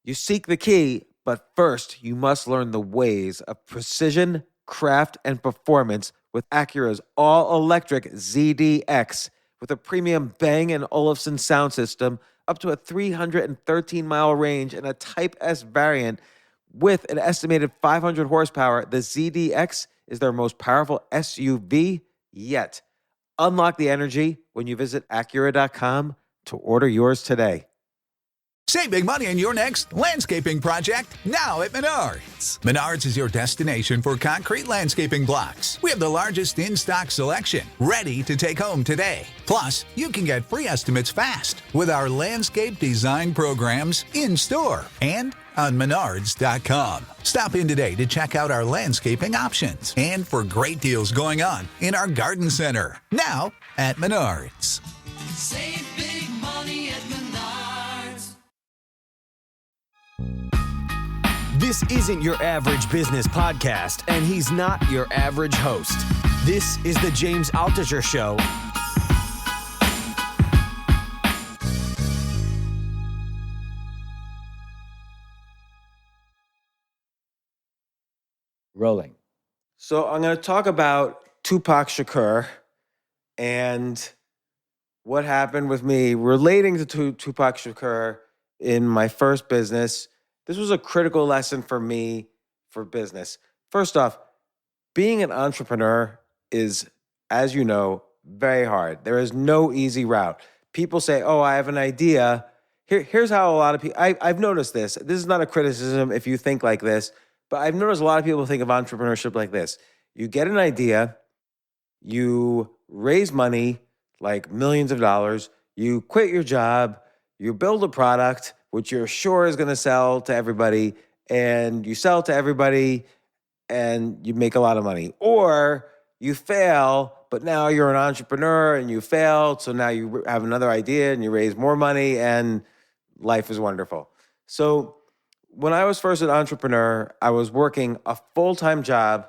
You seek the key, but first you must learn the ways of precision, craft, and performance with Acura's all-electric ZDX. With a premium Bang & Olufsen sound system, up to a 313-mile range, and a Type S variant with an estimated 500 horsepower, the ZDX is their most powerful SUV yet. Unlock the energy when you visit Acura.com to order yours today. Save big money on your next landscaping project now at Menards. Menards is your destination for concrete landscaping blocks. We have the largest in-stock selection, ready to take home today. Plus, you can get free estimates fast with our landscape design programs in-store and on Menards.com. Stop in today to check out our landscaping options and for great deals going on in our garden center. Now at Menards. Save big money at Menards. This isn't your average business podcast, and he's not your average host. This is the James Altucher Show. Rolling. So I'm going to talk about Tupac Shakur and what happened with me relating to Tupac Shakur in my first business. This was a critical lesson for me for business. First off, being an entrepreneur is, as you know, very hard. There is no easy route. People say, oh, I have an idea. Here's how a lot of people, I've noticed this. This is not a criticism if you think like this, but I've noticed a lot of people think of entrepreneurship like this. You get an idea, you raise money, like millions of dollars, you quit your job, you build a product, which you're sure is going to sell to everybody, and you sell to everybody, and you make a lot of money. Or you fail, but now you're an entrepreneur, and you failed, so now you have another idea, and you raise more money, and life is wonderful. So when I was first an entrepreneur, I was working a full-time job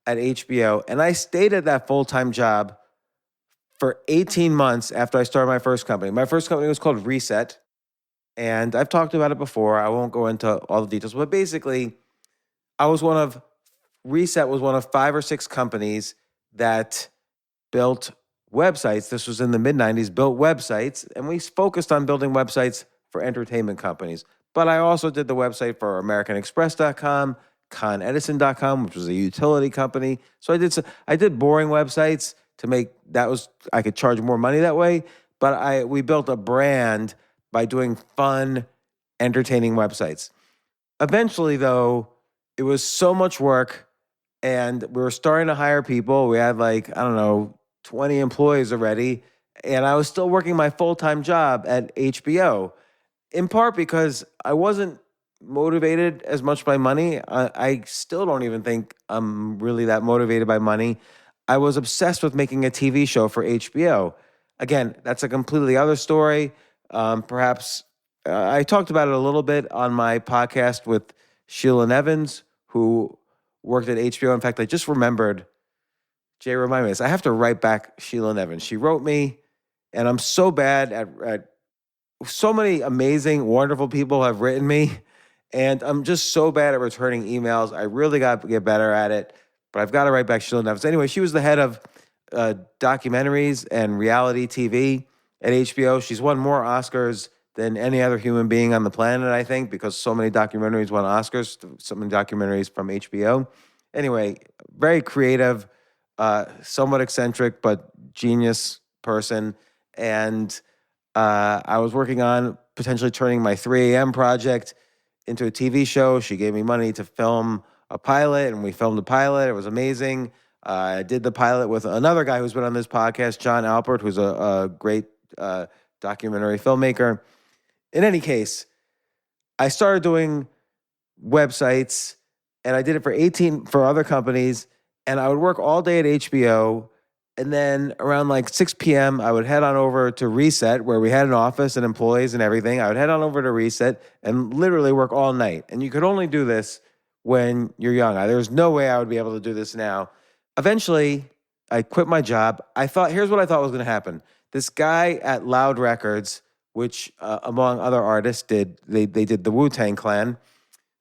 at HBO, and I stayed at that full-time job for 18 months after I started my first company. My first company was called Reset, and I've talked about it before. I won't go into all the details, but basically, Reset was one of 5 or 6 companies that built websites. This was in the mid-90s, built websites, and we focused on building websites for entertainment companies. But I also did the website for AmericanExpress.com, ConEdison.com, which was a utility company. So I did boring websites to make I could charge more money that way. But we built a brand by doing fun, entertaining websites. Eventually, though, it was so much work, and we were starting to hire people. We had 20 employees already, and I was still working my full-time job at HBO, in part because I wasn't motivated as much by money. I still don't even think I'm really that motivated by money. I was obsessed with making a TV show for HBO. Again, that's a completely other story. Perhaps I talked about it a little bit on my podcast with Sheila Nevins, who worked at HBO. In fact, I just remembered, Jay, remind me this. I have to write back Sheila Nevins. She wrote me, and I'm so bad at so many amazing, wonderful people have written me, and I'm just so bad at returning emails. I really got to get better at it, but I've got to write back Sheila Nevins. Anyway, she was the head of documentaries and reality TV at HBO. She's won more Oscars than any other human being on the planet, I think, because so many documentaries won Oscars, so many documentaries from HBO. Anyway, very creative, somewhat eccentric, but genius person. And I was working on potentially turning my 3 a.m. project into a TV show. She gave me money to film a pilot, and we filmed the pilot. It was amazing. I did the pilot with another guy who's been on this podcast, John Alpert, who's a great documentary filmmaker. In any case, I started doing websites, and I did it for other companies, and I would work all day at HBO, and then around 6 p.m., I would head on over to Reset, where we had an office and employees and everything. I would head on over to Reset and literally work all night. And you could only do this when you're young. There's no way I would be able to do this now. Eventually, I quit my job. Here's what I thought was going to happen. This guy at Loud Records which among other artists they did the Wu-Tang Clan.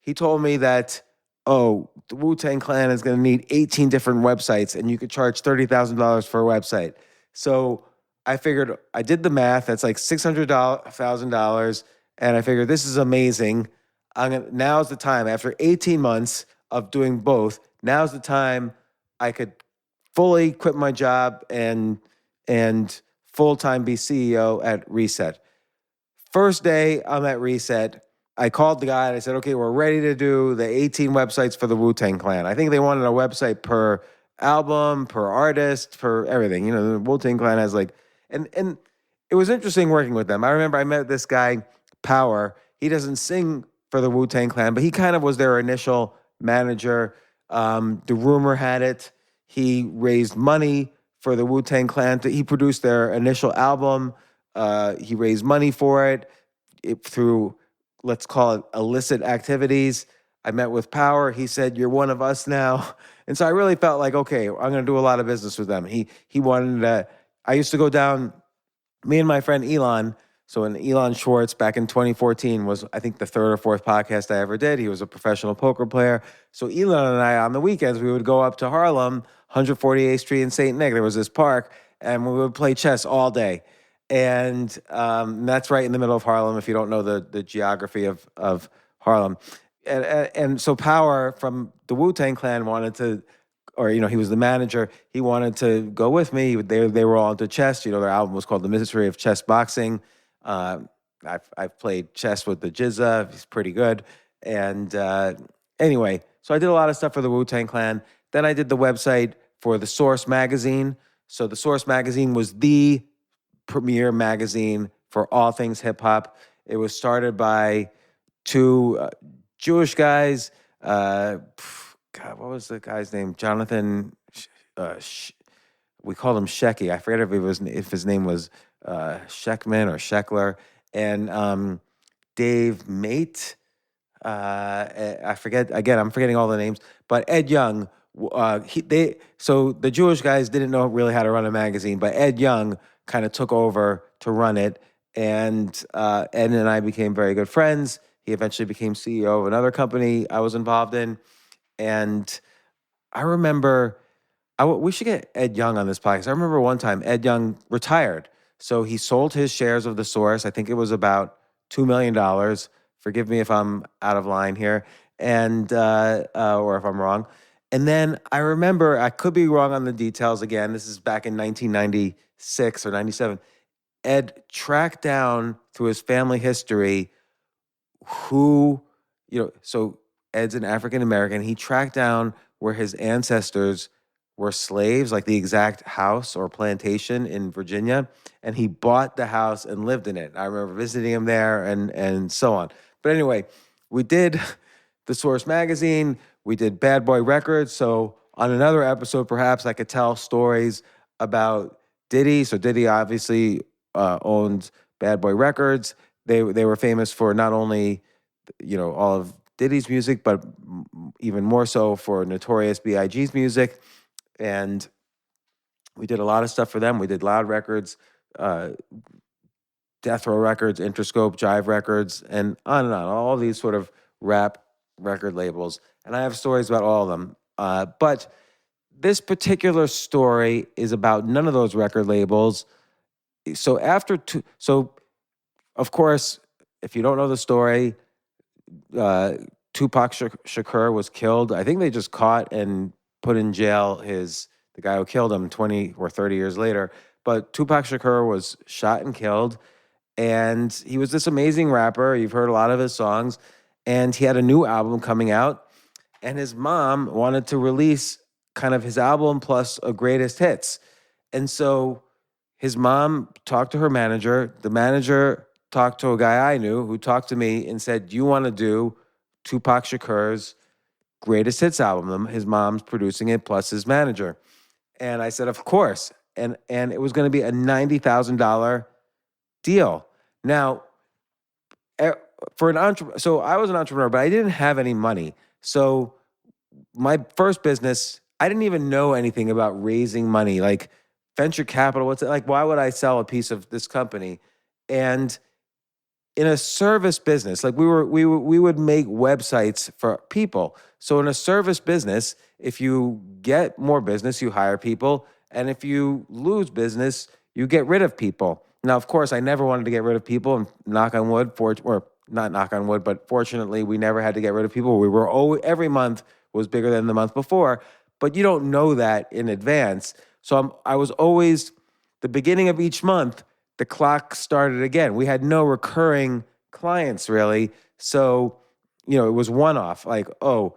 He told me that, oh, the Wu-Tang Clan is going to need 18 different websites and you could charge $30,000 for a website. So I figured, I did the math, that's like $600,000. And I figured this is amazing. Now's the time, after 18 months of doing both, now's the time I could fully quit my job and full-time be CEO at Reset. First day I'm at Reset, I called the guy and I said, okay, we're ready to do the 18 websites for the Wu-Tang Clan. I think they wanted a website per album, per artist, per everything. You know, the Wu-Tang Clan has like, and it was interesting working with them. I remember I met this guy, Power. He doesn't sing for the Wu-Tang Clan, but he kind of was their initial manager. The rumor had it, he raised money for the Wu-Tang Clan. He produced their initial album. He raised money for it through, let's call it, illicit activities. I met with Power. He said, "You're one of us now." And so I really felt like, okay, I'm going to do a lot of business with them. He wanted to, I used to go down, me and my friend Elon. So when Elon Schwartz back in 2014 was, I think, the third or fourth podcast I ever did. He was a professional poker player. So Elon and I, on the weekends, we would go up to Harlem, 148th Street in St. Nick. There was this park, and we would play chess all day. And that's right in the middle of Harlem, if you don't know the geography of Harlem. And so Power from the Wu-Tang Clan wanted to, or, you know, he was the manager. He wanted to go with me. They were all into chess. You know, their album was called The Mystery of Chess Boxing. I've played chess with the Jizza. He's pretty good. And anyway, so I did a lot of stuff for the Wu-Tang Clan. Then I did the website for the Source magazine. So the Source magazine was the premier magazine for all things hip hop. It was started by two Jewish guys. God, what was the guy's name? Jonathan. We called him Shecky. I forget if his name was Sheckman or Sheckler, and Dave Mate. I forget again. I'm forgetting all the names. But Ed Young. So the Jewish guys didn't know really how to run a magazine, but Ed Young kind of took over to run it, and Ed and I became very good friends. He eventually became CEO of another company I was involved in, and I remember we should get Ed Young on this podcast. I remember one time Ed Young retired, so he sold his shares of the Source. I think it was about $2 million. Forgive me if I'm out of line here, and or if I'm wrong. And then I remember, I could be wrong on the details again. This is back in 1996 or 97. Ed tracked down through his family history who, so Ed's an African American. He tracked down where his ancestors were slaves, like the exact house or plantation in Virginia, and he bought the house and lived in it. I remember visiting him there and so on. But anyway, we did the Source magazine. We did Bad Boy Records. So on another episode, perhaps I could tell stories about Diddy. So Diddy obviously owned Bad Boy Records. They were famous for not only, all of Diddy's music, but even more so for Notorious B.I.G.'s music. And we did a lot of stuff for them. We did Loud Records, Death Row Records, Interscope, Jive Records, and on, all these sort of rap record labels. And I have stories about all of them. But this particular story is about none of those record labels. So of course, if you don't know the story, Tupac Shakur was killed. I think they just caught and put in jail the guy who killed him 20 or 30 years later. But Tupac Shakur was shot and killed. And he was this amazing rapper. You've heard a lot of his songs. And he had a new album coming out. And his mom wanted to release kind of his album plus a greatest hits. And so his mom talked to her manager. The manager talked to a guy I knew who talked to me and said, "Do you want to do Tupac Shakur's greatest hits album?" His mom's producing it plus his manager. And I said, of course. And it was going to be a $90,000 deal. Now, for an entrepreneur, so I was an entrepreneur, but I didn't have any money. So my first business, I didn't even know anything about raising money, like venture capital. What's it like? Why would I sell a piece of this company? And in a service business, like we would make websites for people. So in a service business, if you get more business, you hire people, and if you lose business, you get rid of people. Now, of course, I never wanted to get rid of people, and knock on wood, or not knock on wood, but fortunately, we never had to get rid of people. We were always, every month was bigger than the month before, but you don't know that in advance. So I was always, the beginning of each month, the clock started again. We had no recurring clients really. So, it was one-off. Like, oh,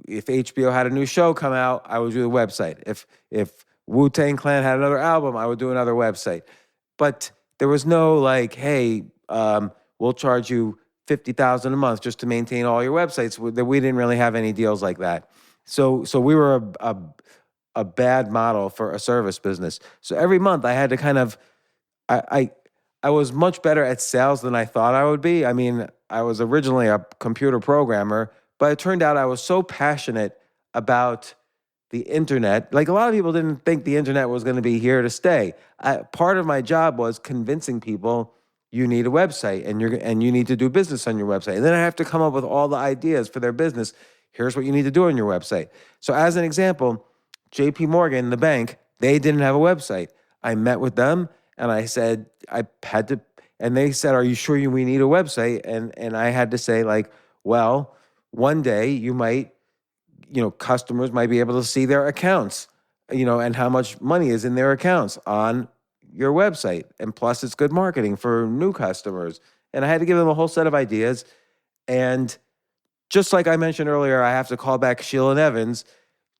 if HBO had a new show come out, I would do the website. If Wu-Tang Clan had another album, I would do another website. But there was no like, hey, we'll charge you $50,000 a month just to maintain all your websites. That we didn't really have any deals like that. So we were a bad model for a service business. So every month I had to kind of, I was much better at sales than I thought I would be. I mean, I was originally a computer programmer, but it turned out I was so passionate about the internet. Like, a lot of people didn't think the internet was going to be here to stay. Part of my job was convincing people you need a website and you need to do business on your website. And then I have to come up with all the ideas for their business. Here's what you need to do on your website. So as an example, JP Morgan, the bank, they didn't have a website. I met with them and I said, and they said, are you sure we need a website? And I had to say, like, well, one day you might, customers might be able to see their accounts, and how much money is in their accounts on your website. And plus it's good marketing for new customers. And I had to give them a whole set of ideas. And just like I mentioned earlier, I have to call back Sheila and Evans.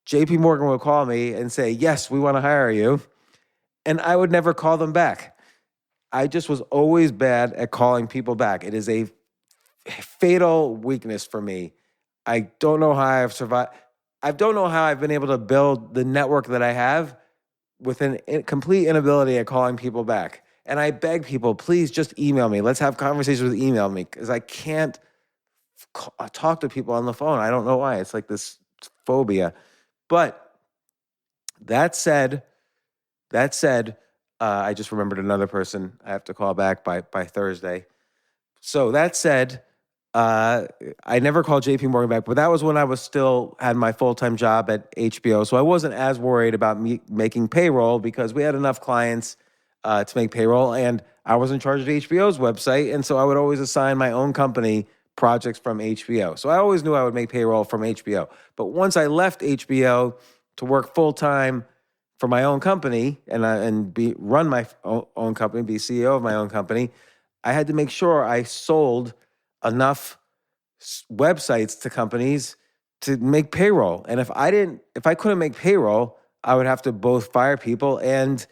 JP Morgan would call me and say, yes, we want to hire you. And I would never call them back. I just was always bad at calling people back. It is a fatal weakness for me. I don't know how I've survived. I don't know how I've been able to build the network that I have with a complete inability at calling people back. And I beg people, please just email me. Let's have conversations with email me, because I can't talk to people on the phone. I don't know why. It's like this phobia. But that said, I just remembered another person I have to call back by Thursday. So that said, I never called JP Morgan back, but that was when I was still had my full-time job at HBO. So I wasn't as worried about me making payroll, because we had enough clients to make payroll, and I was in charge of HBO's website. And so I would always assign my own company projects from HBO. So I always knew I would make payroll from HBO. But once I left HBO to work full-time for my own company and run my own company, be CEO of my own company, I had to make sure I sold enough websites to companies to make payroll. And if I couldn't make payroll, I would have to both fire people and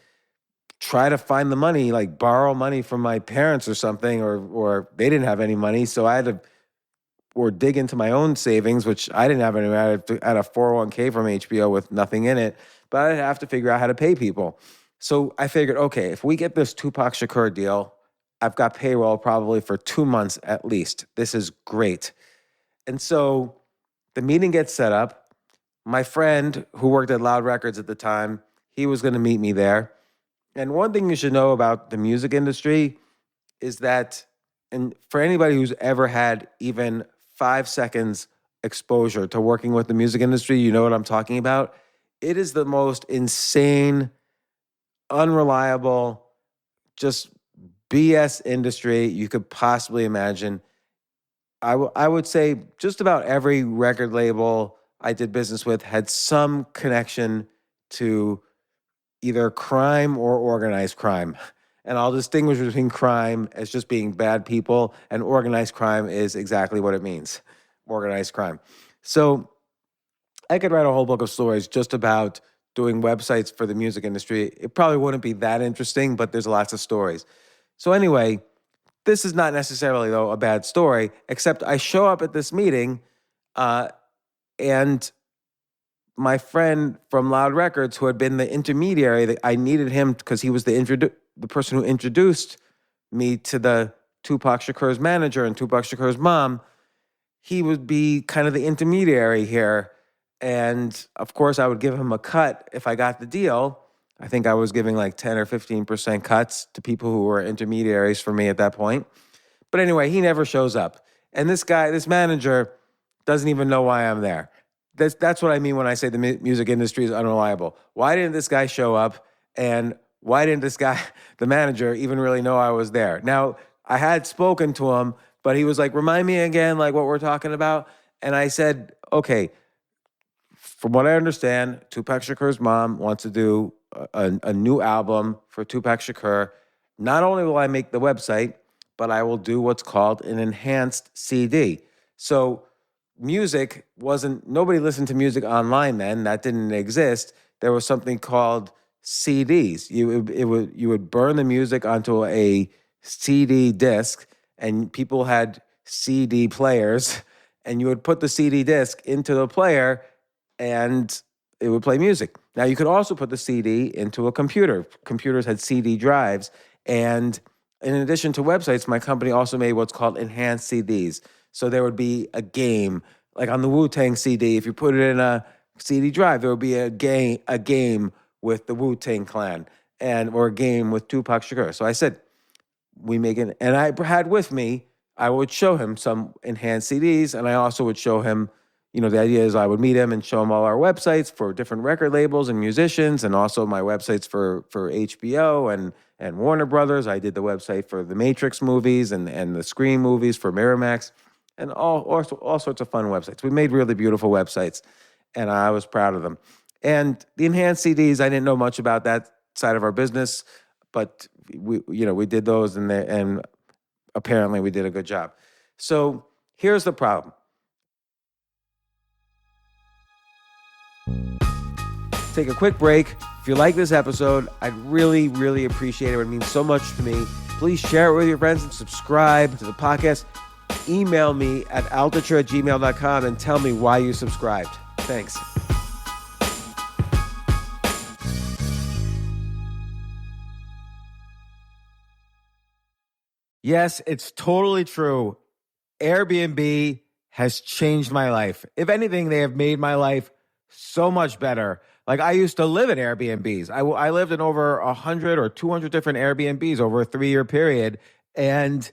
try to find the money, like borrow money from my parents or something, or they didn't have any money. So I had to, or dig into my own savings, which I didn't have any. I had a 401k from HBO with nothing in it, but I'd have to figure out how to pay people. So I figured, okay, if we get this Tupac Shakur deal, I've got payroll probably for 2 months at least. This is great. And so the meeting gets set up. My friend who worked at Loud Records at the time, he was going to meet me there. And one thing you should know about the music industry is that, and for anybody who's ever had even 5 seconds exposure to working with the music industry, you know what I'm talking about. It is the most insane, unreliable, just BS industry you could possibly imagine. I would say just about every record label I did business with had some connection to either crime or organized crime. And I'll distinguish between crime as just being bad people, and organized crime is exactly what it means, organized crime. So I could write a whole book of stories just about doing websites for the music industry. It probably wouldn't be that interesting, but there's lots of stories. So anyway, this is not necessarily, though, a bad story, except I show up at this meeting and my friend from Loud Records, who had been the intermediary, that I needed him because he was the person who introduced me to the Tupac Shakur's manager and Tupac Shakur's mom. He would be kind of the intermediary here. And of course, I would give him a cut if I got the deal. I think I was giving like 10 or 15% cuts to people who were intermediaries for me at that point. But anyway, he never shows up. And this manager doesn't even know why I'm there. That's what I mean when I say the music industry is unreliable. Why didn't this guy show up? And why didn't this guy, the manager, even really know I was there? Now, I had spoken to him, but he was like, remind me again, like what we're talking about. And I said, okay, from what I understand, Tupac Shakur's mom wants to do a new album for Tupac Shakur. Not only will I make the website, but I will do what's called an enhanced CD. So nobody listened to music online then. That didn't exist. There was something called CDs. You would burn the music onto a CD disc, and people had CD players, and you would put the CD disc into the player, and it would play music. Now, you could also put the CD into a computer. Computers had CD drives, and in addition to websites, my company also made what's called enhanced CDs. So there would be a game, like on the Wu-Tang CD, if you put it in a CD drive, there would be a game with the Wu-Tang Clan, or a game with Tupac Shakur. So I said, we make it, and I had with me, I would show him some enhanced CDs, and I also would show him, the idea is I would meet him and show him all our websites for different record labels and musicians, and also my websites for HBO and Warner Brothers. I did the website for the Matrix movies and the Scream movies for Miramax, and all sorts of fun websites. We made really beautiful websites, and I was proud of them. And the enhanced CDs, I didn't know much about that side of our business, but we did those, and apparently we did a good job. So here's the problem. Take a quick break. If you like this episode, I'd really, really appreciate it. It would mean so much to me. Please share it with your friends and subscribe to the podcast. Email me at altucher@gmail.com and tell me why you subscribed. Thanks. Yes, it's totally true. Airbnb has changed my life. If anything, they have made my life so much better. Like, I used to live in Airbnbs. I lived in over 100 or 200 different Airbnbs over a 3-year period, and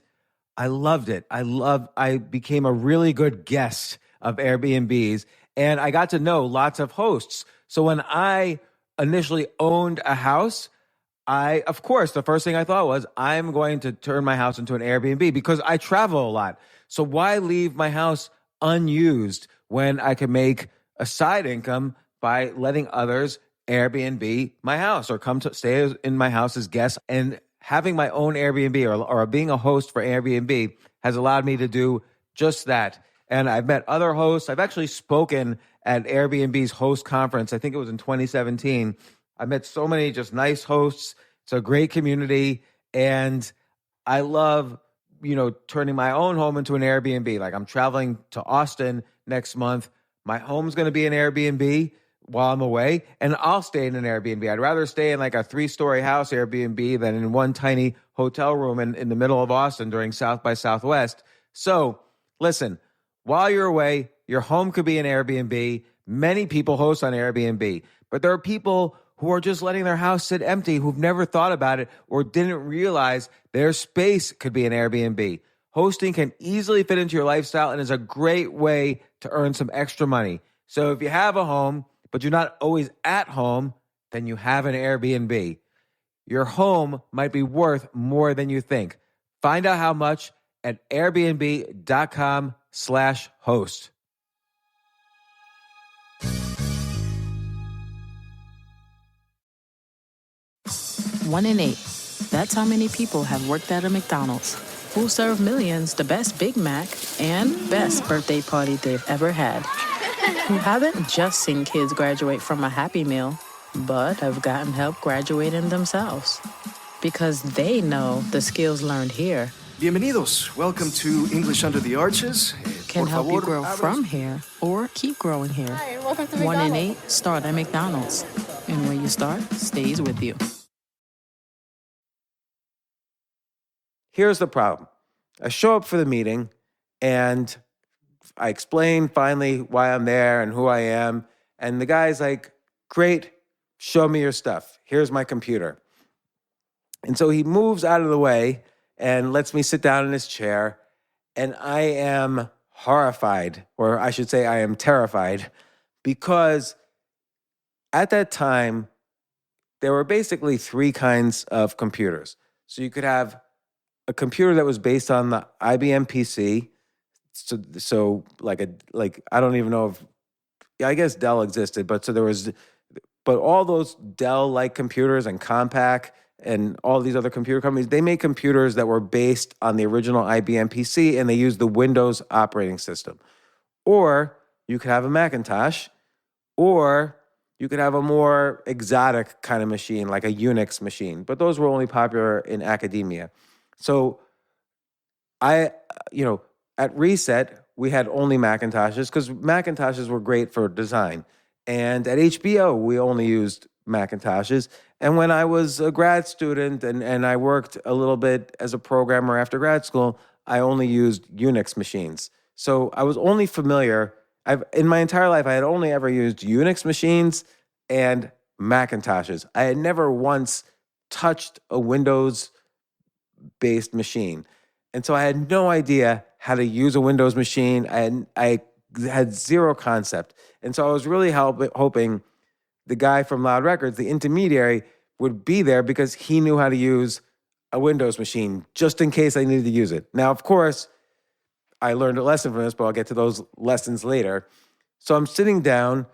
I loved it. I became a really good guest of Airbnbs, and I got to know lots of hosts. So when I initially owned a house, of course, the first thing I thought was, I'm going to turn my house into an Airbnb because I travel a lot. So why leave my house unused when I can make a side income by letting others Airbnb my house or come to stay in my house as guests? And having my own Airbnb or being a host for Airbnb has allowed me to do just that. And I've met other hosts. I've actually spoken at Airbnb's host conference. I think it was in 2017. I met so many just nice hosts. It's a great community. And I love, turning my own home into an Airbnb. Like, I'm traveling to Austin next month. My home's going to be an Airbnb while I'm away, and I'll stay in an Airbnb. I'd rather stay in like a 3-story house Airbnb than in one tiny hotel room in the middle of Austin during South by Southwest. So listen, while you're away, your home could be an Airbnb. Many people host on Airbnb, but there are people who are just letting their house sit empty, who've never thought about it or didn't realize their space could be an Airbnb. Hosting can easily fit into your lifestyle and is a great way to earn some extra money. So if you have a home, but you're not always at home, then you have an Airbnb. Your home might be worth more than you think. Find out how much at airbnb.com/host. 1 in 8. That's how many people have worked at a McDonald's, who serve millions the best Big Mac and best birthday party they've ever had. Who haven't just seen kids graduate from a Happy Meal, but have gotten help graduating themselves. Because they know the skills learned here Bienvenidos. Welcome to English Under the Arches. can Por help you favor, grow abra- from here or keep growing here. Hi, and welcome to 1 in McDonald's. 8 start at McDonald's. And when you start, stays with you. Here's the problem. I show up for the meeting, and I explain finally why I'm there and who I am. And the guy's like, great, show me your stuff. Here's my computer. And so he moves out of the way, and lets me sit down in his chair. And I am horrified, or I should say I am terrified, because at that time, there were basically three kinds of computers. So you could have a computer that was based on the IBM PC. So like I don't even know if, yeah, I guess Dell existed, but but all those Dell-like computers and Compaq and all these other computer companies, they made computers that were based on the original IBM PC, and they used the Windows operating system. Or you could have a Macintosh, or you could have a more exotic kind of machine, like a Unix machine. But those were only popular in academia. So at Reset, we had only Macintoshes because Macintoshes were great for design. And at HBO, we only used Macintoshes. And when I was a grad student and I worked a little bit as a programmer after grad school, I only used Unix machines. So I was only familiar, in my entire life, I had only ever used Unix machines and Macintoshes. I had never once touched a Windows-based machine. And so I had no idea how to use a Windows machine. I had zero concept. And so I was really hoping the guy from Loud Records, the intermediary, would be there because he knew how to use a Windows machine just in case I needed to use it. Now, of course, I learned a lesson from this, but I'll get to those lessons later. So I'm sitting down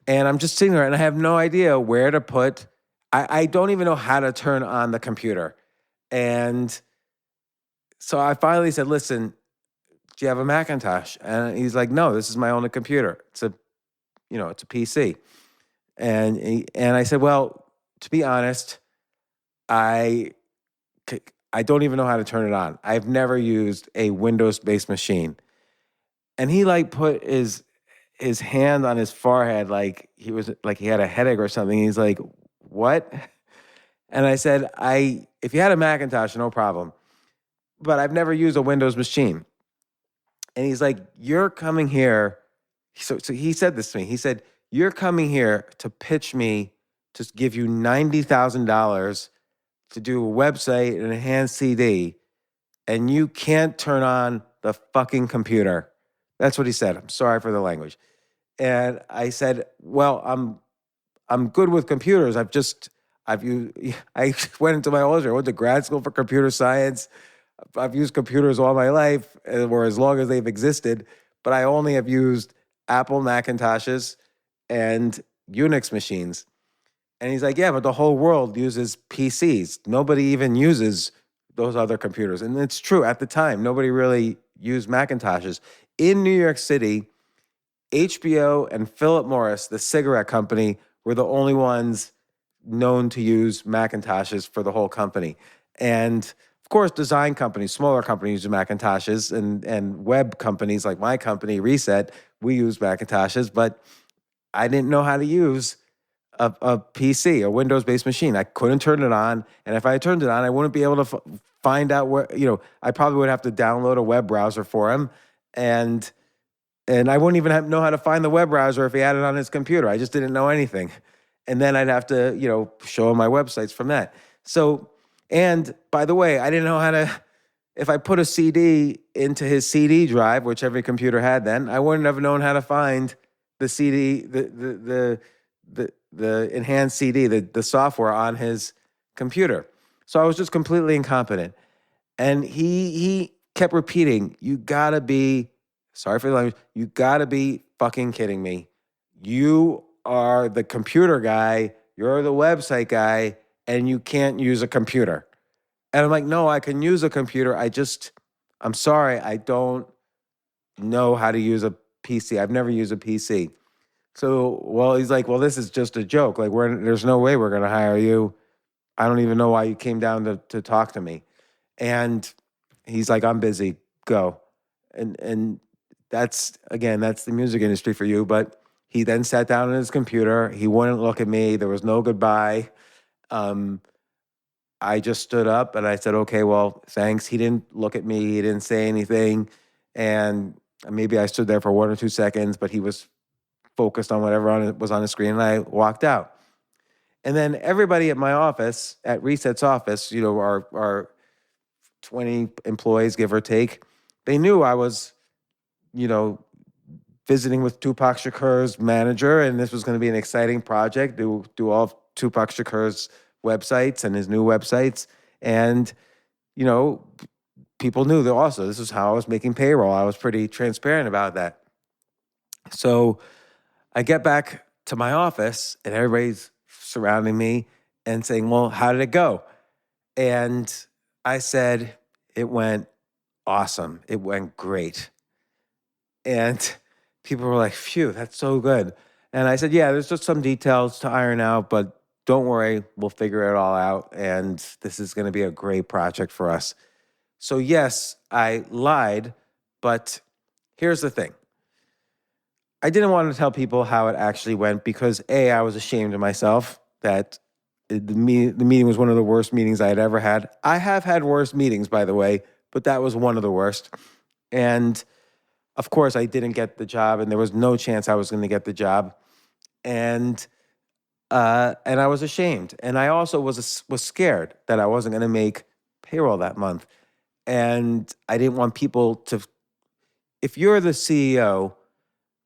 and I'm just sitting there and I have no idea where to put, I don't even know how to turn on the computer. And so I finally said, listen, do you have a Macintosh? And he's like, no, this is my only computer. It's a PC. And I said, well, to be honest, I don't even know how to turn it on. I've never used a Windows-based machine. And he like put his hand on his forehead like he had a headache or something. He's like, what? And I said, if you had a Macintosh, no problem. But I've never used a Windows machine. And he's like, you're coming here. So he said this to me. He said, you're coming here to pitch me to give you $90,000 to do a website and enhanced CD, and you can't turn on the fucking computer. That's what he said. I'm sorry for the language. And I said, well, I'm good with computers. I went into my old I went to grad school for computer science. I've used computers all my life, or as long as they've existed, but I only have used Apple Macintoshes and Unix machines. And he's like, yeah, but the whole world uses PCs. Nobody even uses those other computers. And it's true, at the time, nobody really used Macintoshes. In New York City, HBO and Philip Morris, the cigarette company, were the only ones known to use Macintoshes for the whole company. And of course, design companies, smaller companies use Macintoshes, and web companies like my company, Reset, we use Macintoshes, but I didn't know how to use a PC, a Windows-based machine. I couldn't turn it on, and if I turned it on, I wouldn't be able to find out where, I probably would have to download a web browser for him, and I wouldn't even know how to find the web browser if he had it on his computer. I just didn't know anything. And then I'd have to, show him my websites from that. So, and by the way, I didn't know how to, if I put a CD into his CD drive, which every computer had then, I wouldn't have known how to find the CD, the enhanced CD, the software on his computer. So I was just completely incompetent. And he kept repeating, you gotta be, sorry for the language, you gotta be fucking kidding me. You are the computer guy, you're the website guy, and you can't use a computer. And I'm like, no, I can use a computer. I'm sorry, I don't know how to use a PC. I've never used a PC. So, well, he's like, well, this is just a joke. Like, there's no way we're going to hire you. I don't even know why you came down to talk to me. And he's like, I'm busy. Go. And that's the music industry for you. But he then sat down on his computer. He wouldn't look at me. There was no goodbye. I just stood up and I said, okay, well, thanks. He didn't look at me. He didn't say anything. And maybe I stood there for 1 or 2 seconds, but he was focused on whatever was on the screen, and I walked out. And then everybody at my office, at Reset's office, our 20 employees, give or take. They knew I was, you know, visiting with Tupac Shakur's manager, and this was going to be an exciting project. Do all of Tupac Shakur's websites and his new websites, and you know, people knew that also this is how I was making payroll. I was pretty transparent about that. So I get back to my office, and everybody's surrounding me and saying, "Well, how did it go?" And I said, "It went awesome. It went great." And people were like, "Phew, that's so good." And I said, "Yeah, there's just some details to iron out, but don't worry, we'll figure it all out. And this is going to be a great project for us." So, yes, I lied, but here's the thing. I didn't want to tell people how it actually went because, A, I was ashamed of myself that the meeting was one of the worst meetings I had ever had. I have had worse meetings, by the way, but that was one of the worst. And of course, I didn't get the job, and there was no chance I was going to get the job. And I was ashamed. And I also was scared that I wasn't going to make payroll that month. And I didn't want people to, if you're the CEO,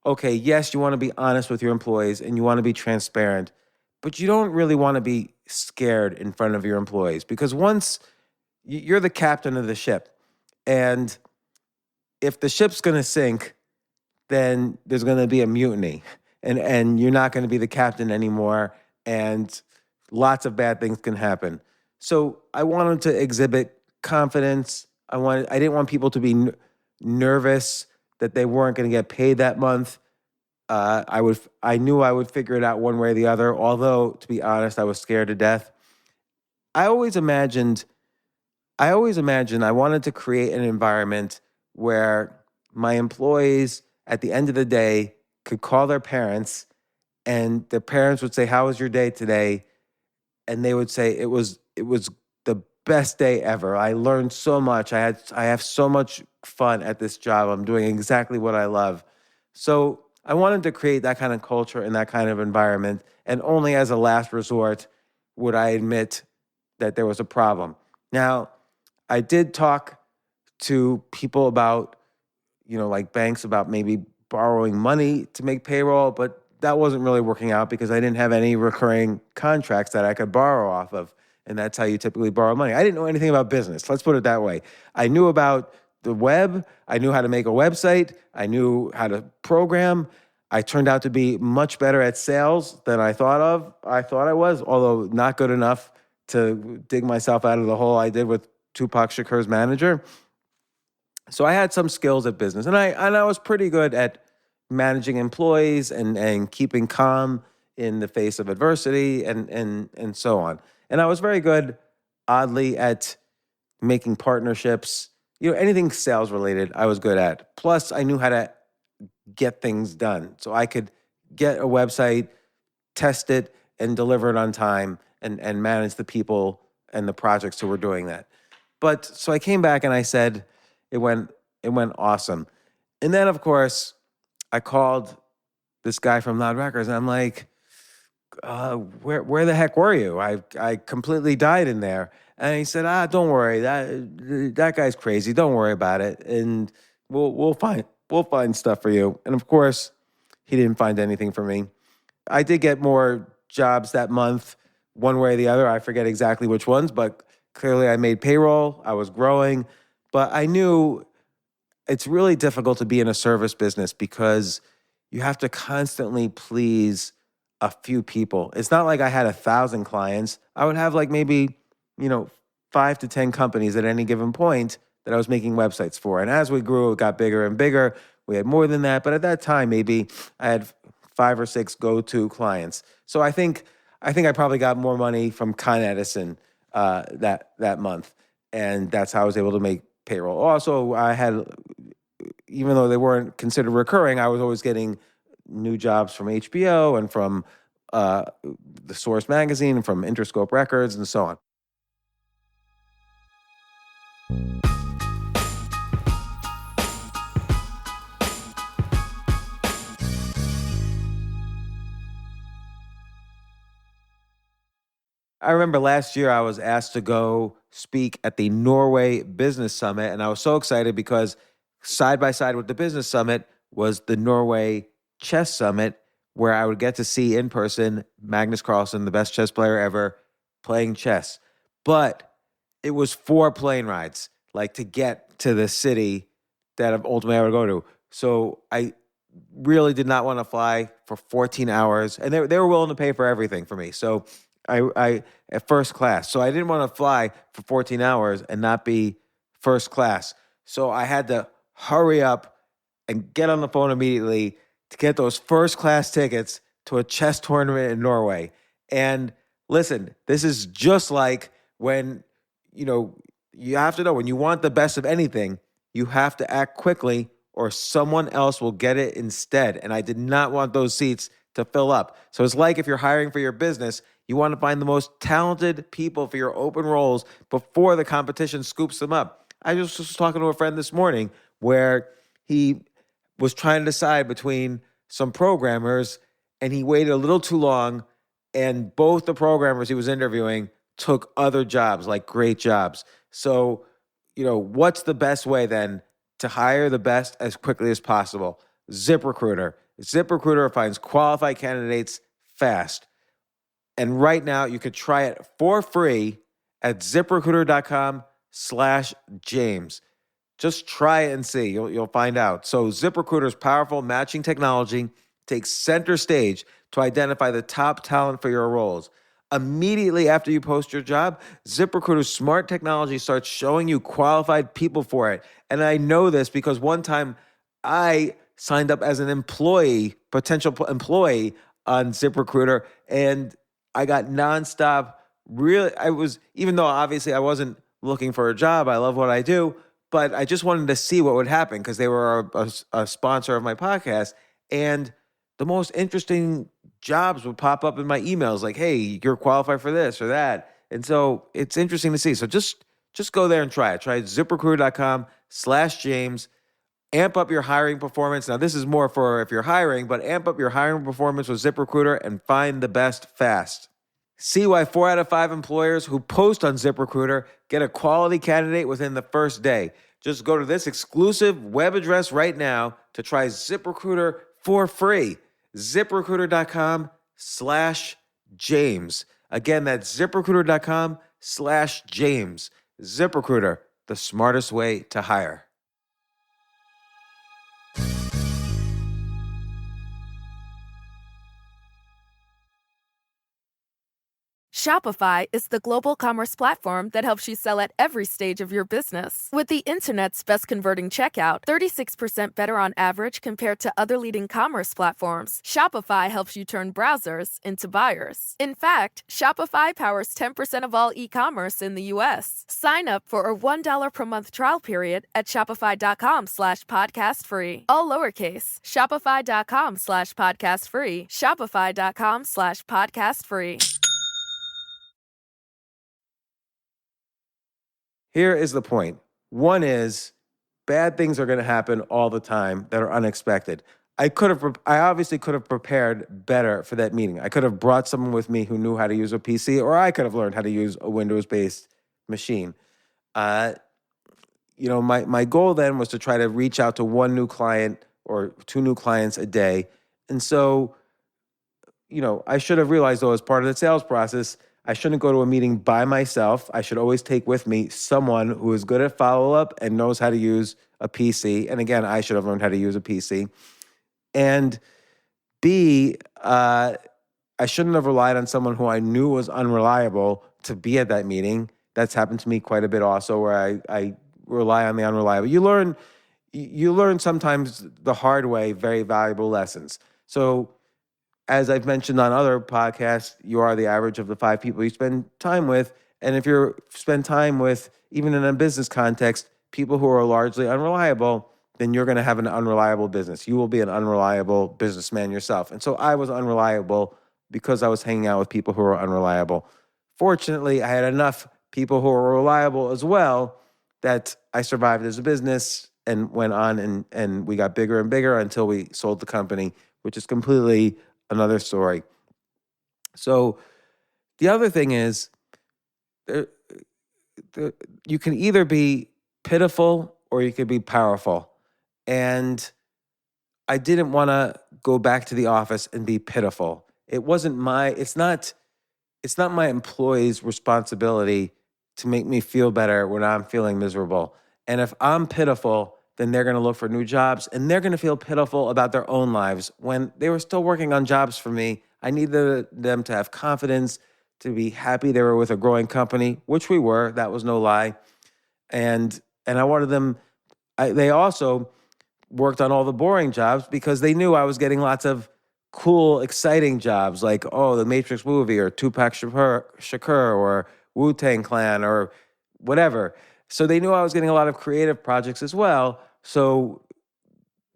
okay, yes, you want to be honest with your employees and you want to be transparent, but you don't really want to be scared in front of your employees because once you're the captain of the ship, and if the ship's going to sink, then there's going to be a mutiny, and you're not going to be the captain anymore, and lots of bad things can happen. So I wanted to exhibit confidence. I didn't want people to be nervous that they weren't going to get paid that month. I knew I would figure it out one way or the other. Although, to be honest, I was scared to death. I always imagined I wanted to create an environment where my employees at the end of the day could call their parents, and their parents would say, "How was your day today?" And they would say, it was the best day ever. I learned so much. I have so much fun at this job. I'm doing exactly what I love." So I wanted to create that kind of culture and that kind of environment. And only as a last resort would I admit that there was a problem. Now, I did talk to people about, like banks, about maybe borrowing money to make payroll, but that wasn't really working out because I didn't have any recurring contracts that I could borrow off of. And that's how you typically borrow money. I didn't know anything about business. Let's put it that way. I knew about the web. I knew how to make a website. I knew how to program. I turned out to be much better at sales than I thought I was, although not good enough to dig myself out of the hole I did with Tupac Shakur's manager. So I had some skills at business, and I was pretty good at managing employees and keeping calm in the face of adversity and so on. And I was very good, oddly, at making partnerships. Anything sales related, I was good at. Plus, I knew how to get things done. So I could get a website, test it, and deliver it on time and manage the people and the projects who were doing that. But so I came back and I said, it went awesome. And then, of course, I called this guy from Loud Records, and I'm like, where the heck were you? I completely died in there. And he said, don't worry, that guy's crazy. Don't worry about it, and we'll find stuff for you. And of course, he didn't find anything for me. I did get more jobs that month, one way or the other. I forget exactly which ones, but clearly I made payroll. I was growing, but I knew it's really difficult to be in a service business because you have to constantly please a few people. It's not like I had 1,000 clients. I would have like maybe, 5 to 10 companies at any given point that I was making websites for. And as we grew, it got bigger and bigger. We had more than that. But at that time, maybe I had 5 or 6 go-to clients. So I think I probably got more money from Con Edison that month. And that's how I was able to make payroll. Also, I had, even though they weren't considered recurring, I was always getting new jobs from HBO and from the Source magazine and from Interscope Records and so on. I remember last year I was asked to go speak at the Norway Business Summit, and I was so excited because side by side with the Business Summit was the Norway Chess Summit, where I would get to see in person Magnus Carlsen, the best chess player ever, playing chess. But it was 4 plane rides, like to get to the city that ultimately I would go to. So I really did not want to fly for 14 hours, and they were willing to pay for everything for me. So I at first class. So I didn't want to fly for 14 hours and not be first class. So I had to hurry up and get on the phone immediately to get those first class tickets to a chess tournament in Norway. And listen, this is just like when, you have to know when you want the best of anything, you have to act quickly or someone else will get it instead. And I did not want those seats to fill up. So it's like if you're hiring for your business, you want to find the most talented people for your open roles before the competition scoops them up. I just was talking to a friend this morning where he was trying to decide between some programmers and he waited a little too long, and both the programmers he was interviewing took other jobs, like great jobs. So, what's the best way then to hire the best as quickly as possible? ZipRecruiter. ZipRecruiter finds qualified candidates fast. And right now you could try it for free at ZipRecruiter.com/James. Just try it and see. You'll find out. So ZipRecruiter's powerful matching technology takes center stage to identify the top talent for your roles. Immediately after you post your job, ZipRecruiter's smart technology starts showing you qualified people for it. And I know this because one time I signed up as an potential employee on ZipRecruiter, and I got nonstop. Even though obviously I wasn't looking for a job, I love what I do, but I just wanted to see what would happen because they were a sponsor of my podcast. And the most interesting jobs would pop up in my emails like, hey, you're qualified for this or that. And so it's interesting to see. So just go there and try it. Try ZipRecruiter.com/James. Amp up your hiring performance. Now, this is more for if you're hiring, but amp up your hiring performance with ZipRecruiter and find the best fast. See why 4 out of 5 employers who post on ZipRecruiter get a quality candidate within the first day. Just go to this exclusive web address right now to try ZipRecruiter for free. ZipRecruiter.com/James. Again, that's ZipRecruiter.com/James. ZipRecruiter, the smartest way to hire. Shopify is the global commerce platform that helps you sell at every stage of your business. With the internet's best converting checkout, 36% better on average compared to other leading commerce platforms, Shopify helps you turn browsers into buyers. In fact, Shopify powers 10% of all e-commerce in the U.S. Sign up for a $1 per month trial period at shopify.com/podcast free. All lowercase, shopify.com/podcast free. Shopify.com/podcast free. Here is the point. One is bad things are going to happen all the time that are unexpected. I obviously could have prepared better for that meeting. I could have brought someone with me who knew how to use a PC, or I could have learned how to use a Windows-based machine. My goal then was to try to reach out to 1 new client or 2 new clients a day. And so, I should have realized, though, as part of the sales process, I shouldn't go to a meeting by myself. I should always take with me someone who is good at follow-up and knows how to use a PC. And again, I should have learned how to use a PC. And B, I shouldn't have relied on someone who I knew was unreliable to be at that meeting. That's happened to me quite a bit also, where I rely on the unreliable. You learn sometimes the hard way very valuable lessons. So as I've mentioned on other podcasts, you are the average of the 5 people you spend time with. And if you spend time with, even in a business context, people who are largely unreliable, then you're going to have an unreliable business. You will be an unreliable businessman yourself. And so I was unreliable because I was hanging out with people who were unreliable. Fortunately, I had enough people who were reliable as well that I survived as a business and went on and we got bigger and bigger until we sold the company, which is completely another story. So the other thing is, there, you can either be pitiful or you could be powerful. And I didn't want to go back to the office and be pitiful. It's not my employees' responsibility to make me feel better when I'm feeling miserable. And if I'm pitiful, then they're going to look for new jobs and they're going to feel pitiful about their own lives. When they were still working on jobs for me, I needed them to have confidence, to be happy they were with a growing company, which we were. That was no lie. And I wanted them, they also worked on all the boring jobs because they knew I was getting lots of cool, exciting jobs like, the Matrix movie or Tupac Shakur or Wu-Tang Clan or whatever. So they knew I was getting a lot of creative projects as well. So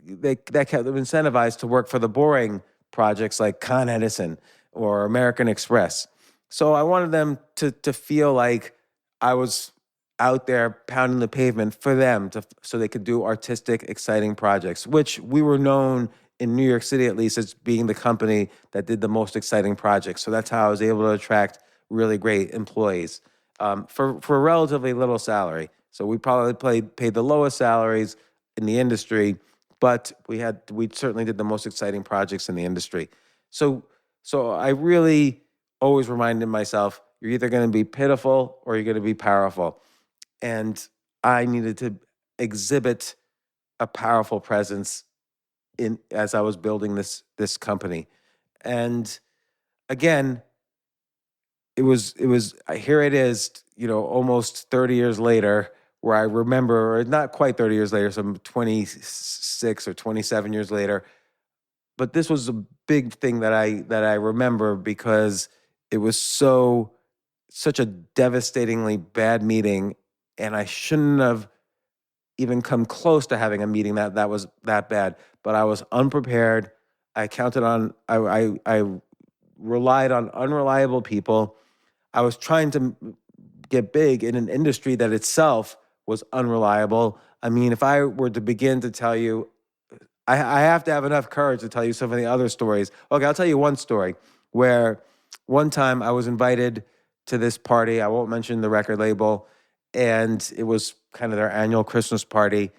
that kept them incentivized to work for the boring projects like Con Edison or American Express. So I wanted them to feel like I was out there pounding the pavement for them so they could do artistic, exciting projects, which we were known in New York City, at least, as being the company that did the most exciting projects. So that's how I was able to attract really great employees for relatively little salary. So we probably paid the lowest salaries in the industry, but we certainly did the most exciting projects in the industry. So I really always reminded myself, you're either going to be pitiful or you're going to be powerful. And I needed to exhibit a powerful presence as I was building this company. And again, it was here it is, almost 30 years later, where I remember, or not quite 30 years later, some 26 or 27 years later. But this was a big thing that I remember because it was such a devastatingly bad meeting, and I shouldn't have even come close to having a meeting that was that bad. But I was unprepared. I relied on unreliable people. I was trying to get big in an industry that itself was unreliable. I mean, if I were to begin to tell you, I have to have enough courage to tell you some of the other stories. Okay, I'll tell you one story where one time I was invited to this party. I won't mention the record label. And it was kind of their annual Christmas party.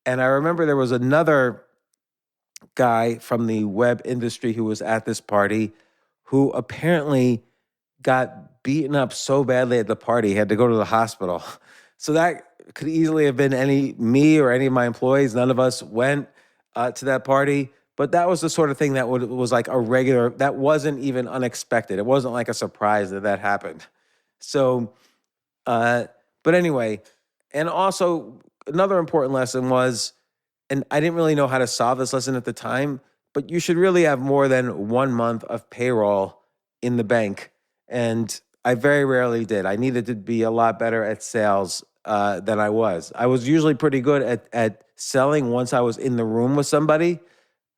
And I remember there was another guy from the web industry who was at this party who apparently got beaten up so badly at the party, he had to go to the hospital. So that could easily have been me or any of my employees. None of us went to that party. But that was the sort of thing that was like a regular, that wasn't even unexpected. It wasn't like a surprise that happened. So, but anyway, and also another important lesson was, and I didn't really know how to solve this lesson at the time, but you should really have more than 1 month of payroll in the bank. And I very rarely did. I needed to be a lot better at sales than I was. I was usually pretty good at selling once I was in the room with somebody,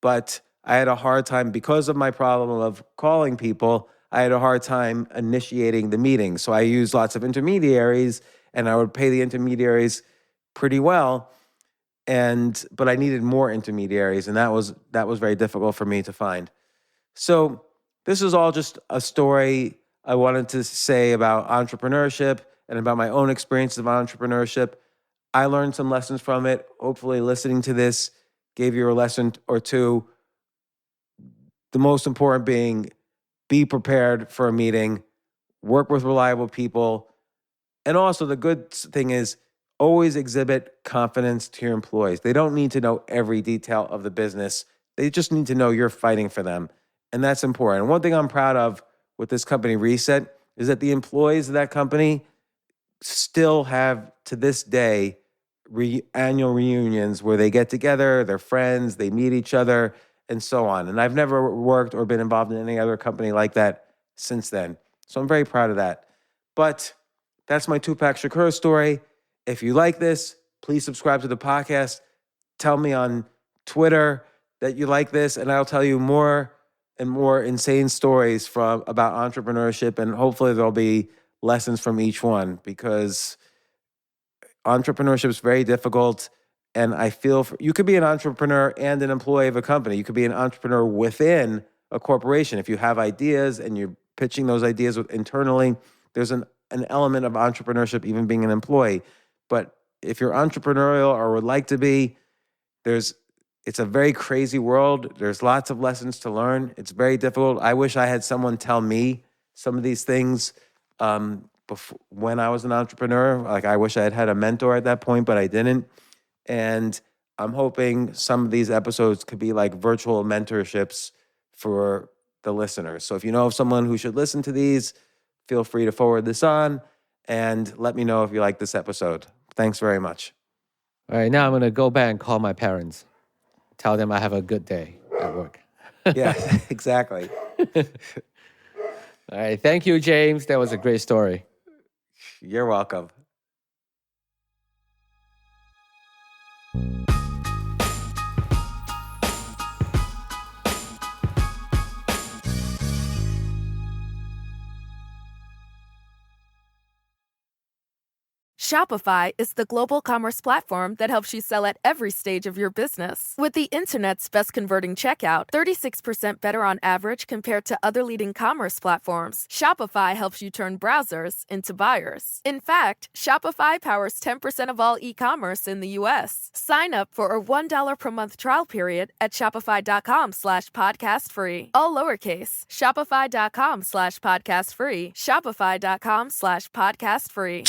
but I had a hard time because of my problem of calling people. I had a hard time initiating the meeting. So I used lots of intermediaries, and I would pay the intermediaries pretty well. But I needed more intermediaries, and that was very difficult for me to find. So this is all just a story I wanted to say about entrepreneurship and about my own experience of entrepreneurship. I learned some lessons from it. Hopefully listening to this gave you a lesson or two. The most important being, be prepared for a meeting, work with reliable people. And also the good thing is, always exhibit confidence to your employees. They don't need to know every detail of the business. They just need to know you're fighting for them. And that's important. And one thing I'm proud of with this company, Reset, is that the employees of that company still have, to this day, annual reunions where they get together, they're friends, they meet each other, and so on. And I've never worked or been involved in any other company like that since then. So I'm very proud of that. But that's my Tupac Shakur story. If you like this, please subscribe to the podcast. Tell me on Twitter that you like this, and I'll tell you more and more insane stories about entrepreneurship, and hopefully there'll be lessons from each one, because entrepreneurship is very difficult, and I feel you could be an entrepreneur and an employee of a company. You could be an entrepreneur within a corporation. If you have ideas and you're pitching those ideas internally, there's an an element of entrepreneurship, even being an employee. But if you're entrepreneurial or would like to be, it's a very crazy world. There's lots of lessons to learn. It's very difficult. I wish I had someone tell me some of these things before, when I was an entrepreneur. Like, I wish I had had a mentor at that point, but I didn't. And I'm hoping some of these episodes could be like virtual mentorships for the listeners. So if you know of someone who should listen to these, feel free to forward this on and let me know if you like this episode. Thanks very much. All right, now I'm going to go back and call my parents. Tell them I have a good day at work. Yeah, exactly. All right, thank you, James. That was a great story. You're welcome. Shopify is the global commerce platform that helps you sell at every stage of your business. With the internet's best converting checkout, 36% better on average compared to other leading commerce platforms, Shopify helps you turn browsers into buyers. In fact, Shopify powers 10% of all e-commerce in the U.S. Sign up for a $1 per month trial period at shopify.com/podcast free. All lowercase, shopify.com/podcast free, shopify.com/podcast free.